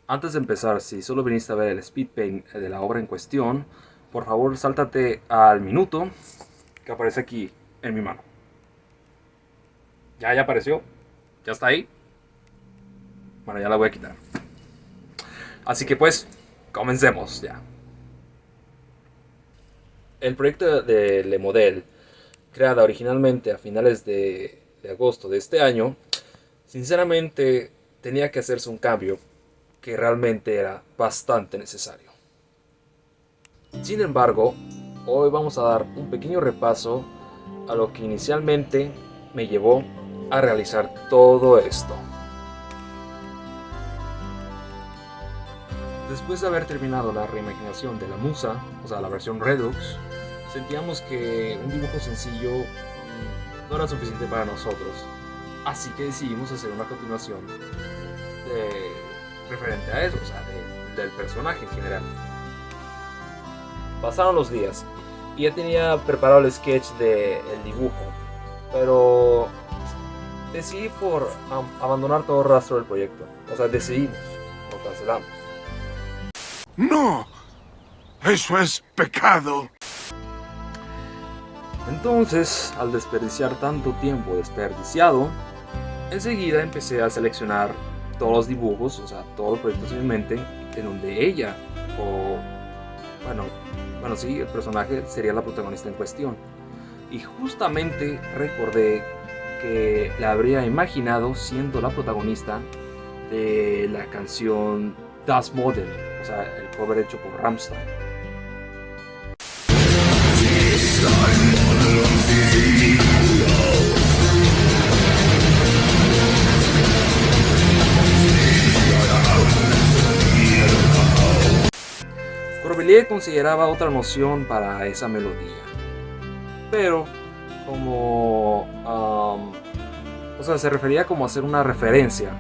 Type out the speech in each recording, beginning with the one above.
Antes de empezar, si solo viniste a ver el speed paint de la obra en cuestión, por favor sáltate al minuto que aparece aquí en mi mano. Ya apareció, ya está ahí. Bueno, ya la voy a quitar. Así que pues, comencemos ya. El proyecto de Le Model, creada originalmente a finales de agosto de este año, sinceramente tenía que hacerse un cambio que realmente era bastante necesario. Sin embargo, hoy vamos a dar un pequeño repaso a lo que inicialmente me llevó a realizar todo esto. Después de haber terminado la reimaginación de la Musa, o sea, la versión Redux, sentíamos que un dibujo sencillo no era suficiente para nosotros. Así que decidimos hacer una continuación referente a eso, o sea, del personaje en general. Pasaron los días y ya tenía preparado el sketch del dibujo, pero decidí por abandonar todo rastro del proyecto. O sea, decidimos, lo cancelamos. No, eso es pecado. Entonces, al desperdiciar tanto tiempo desperdiciado, enseguida empecé a seleccionar todos los dibujos, o sea, todos los proyectos en mi mente, en donde ella, o bueno, sí, el personaje sería la protagonista en cuestión. Y justamente recordé que la habría imaginado siendo la protagonista de la canción Das Model, o sea, el cover hecho por Rammstein. Corbelier consideraba otra noción para esa melodía, pero como o sea, se refería como a hacer una referencia,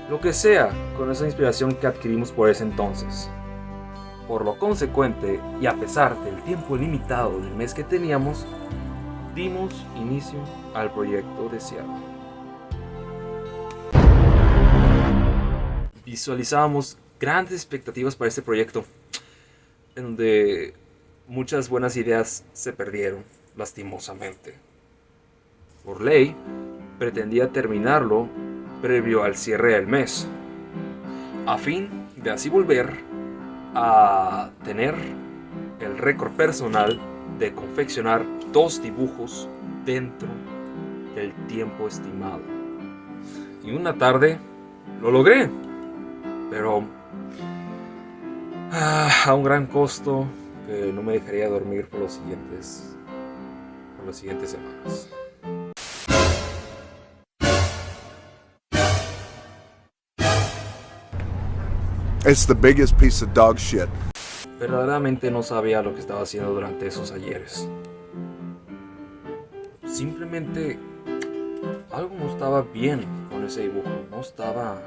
lo que sea, con esa inspiración que adquirimos por ese entonces. Por lo consecuente, y a pesar del tiempo limitado del mes que teníamos, dimos inicio al proyecto deseado. Visualizábamos grandes expectativas para este proyecto, en donde muchas buenas ideas se perdieron, lastimosamente. Por ley, pretendía terminarlo previo al cierre del mes, a fin de así volver a tener el récord personal de confeccionar 2 dibujos dentro del tiempo estimado. Y una tarde lo logré, pero a un gran costo que no me dejaría dormir por las siguientes semanas. It's the biggest piece of dog shit. Verdaderamente no sabía lo que estaba haciendo durante esos ayeres. Simplemente algo no estaba bien con ese dibujo, no estaba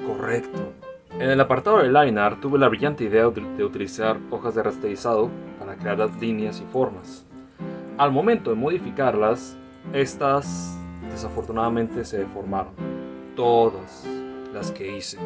correcto. En el apartado de line art tuve la brillante idea de utilizar hojas de rasterizado para crear las líneas y formas. Al momento de modificarlas, estas desafortunadamente se deformaron. Todas las que hice.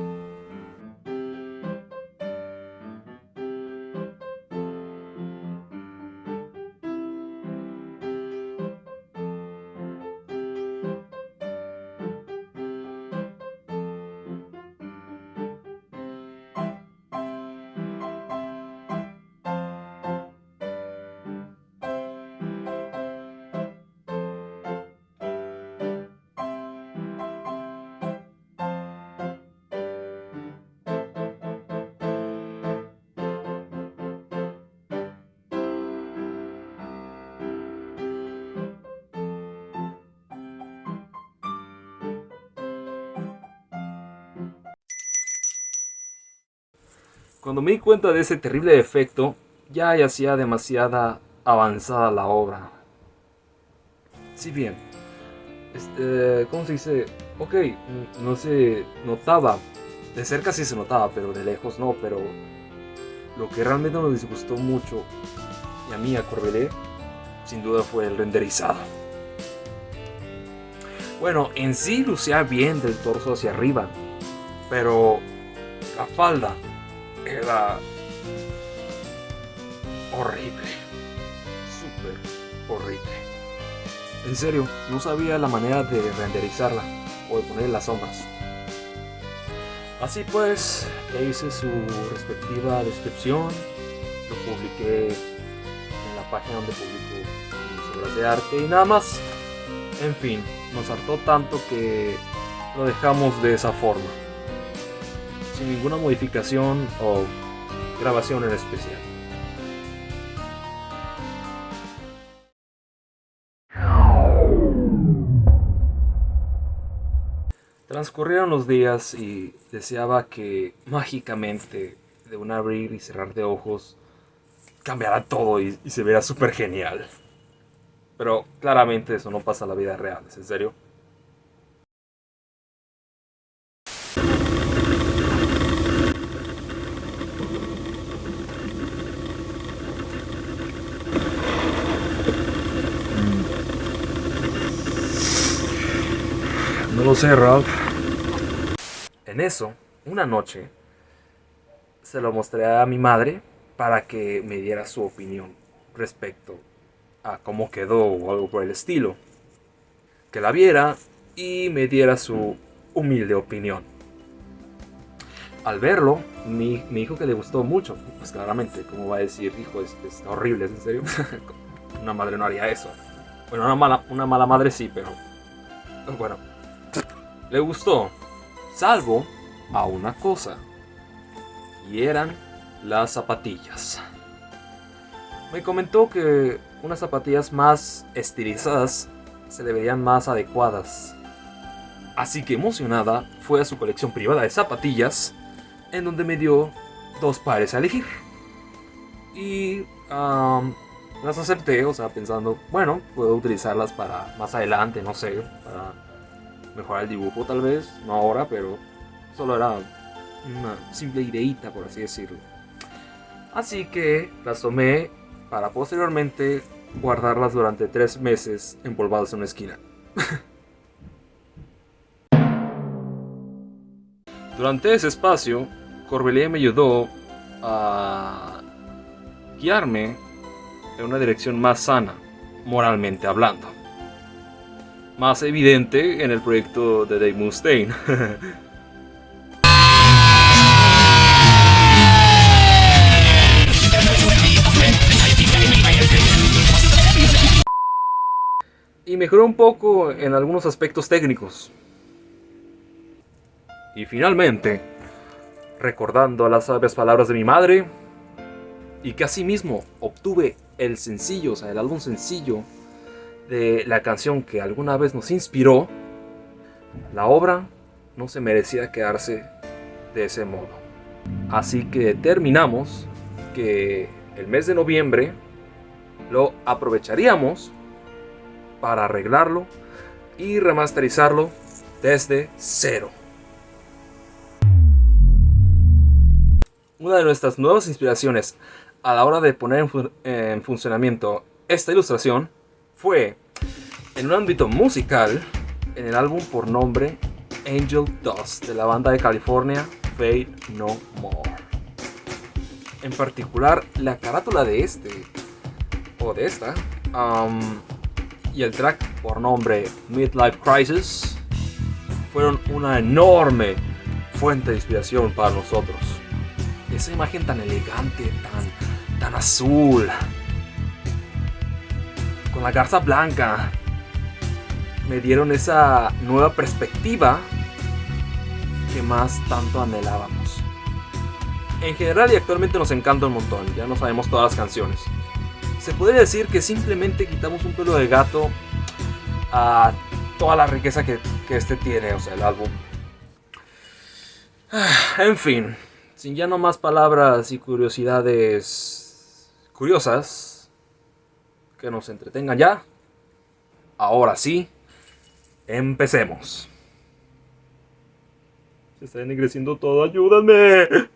Cuando me di cuenta de ese terrible defecto, ya hacía demasiada avanzada la obra. Si bien, ¿cómo se dice? Ok, no se notaba, de cerca sí se notaba, pero de lejos no, pero lo que realmente nos disgustó mucho, y a mí a Corbelé, sin duda fue el renderizado. Bueno, en sí lucía bien del torso hacia arriba, pero La falda era horrible, súper horrible. En serio, no sabía la manera de renderizarla o de ponerle las sombras. Así pues, le hice su respectiva descripción, lo publiqué en la página donde publico mis obras de arte y nada más. En fin, nos hartó tanto que lo dejamos de esa forma, sin ninguna modificación o grabación en especial. Transcurrieron los días y deseaba que mágicamente, de un abrir y cerrar de ojos, cambiara todo y se viera súper genial. Pero claramente eso no pasa en la vida real, ¿es en serio? No lo sé, Ralph. En eso, una noche, se lo mostré a mi madre para que me diera su opinión respecto a cómo quedó o algo por el estilo. Que la viera y me diera su humilde opinión. Al verlo, me dijo que le gustó mucho. Pues claramente, como va a decir, hijo, es horrible, ¿es en serio? Una madre no haría eso. Bueno, una mala madre sí, pero bueno, le gustó. Salvo a una cosa. Y eran las zapatillas. Me comentó que unas zapatillas más estilizadas se le verían más adecuadas. Así que emocionada fue a su colección privada de zapatillas, en donde me dio 2 pares a elegir. Y las acepté, o sea, pensando, bueno, puedo utilizarlas para más adelante, no sé, para mejorar el dibujo tal vez, no ahora, pero solo era una simple ideita, por así decirlo. Así que las tomé para posteriormente guardarlas durante 3 meses empolvadas en una esquina. Durante ese espacio, Corbelier me ayudó a guiarme en una dirección más sana, moralmente hablando. Más evidente en el proyecto de Dave Mustaine. Y mejoró un poco en algunos aspectos técnicos. Y finalmente, recordando las sabias palabras de mi madre, y que asimismo obtuve el sencillo, o sea, el álbum sencillo de la canción que alguna vez nos inspiró, la obra no se merecía quedarse de ese modo. Así que determinamos que el mes de noviembre lo aprovecharíamos para arreglarlo y remasterizarlo desde cero. Una de nuestras nuevas inspiraciones a la hora de poner en funcionamiento esta ilustración fue en un ámbito musical en el álbum por nombre Angel Dust de la banda de California Faith No More. En particular, la carátula de este o de esta y el track por nombre Midlife Crisis fueron una enorme fuente de inspiración para nosotros. Esa imagen tan elegante, tan azul, con la garza blanca, me dieron esa nueva perspectiva que más tanto anhelábamos. En general y actualmente nos encanta un montón, ya no sabemos todas las canciones. Se podría decir que simplemente quitamos un pelo de gato a toda la riqueza que este tiene, o sea, el álbum. En fin, sin ya no más palabras y curiosidades curiosas que nos entretengan ya, ahora sí, empecemos. Se está ennegreciendo todo, ayúdame.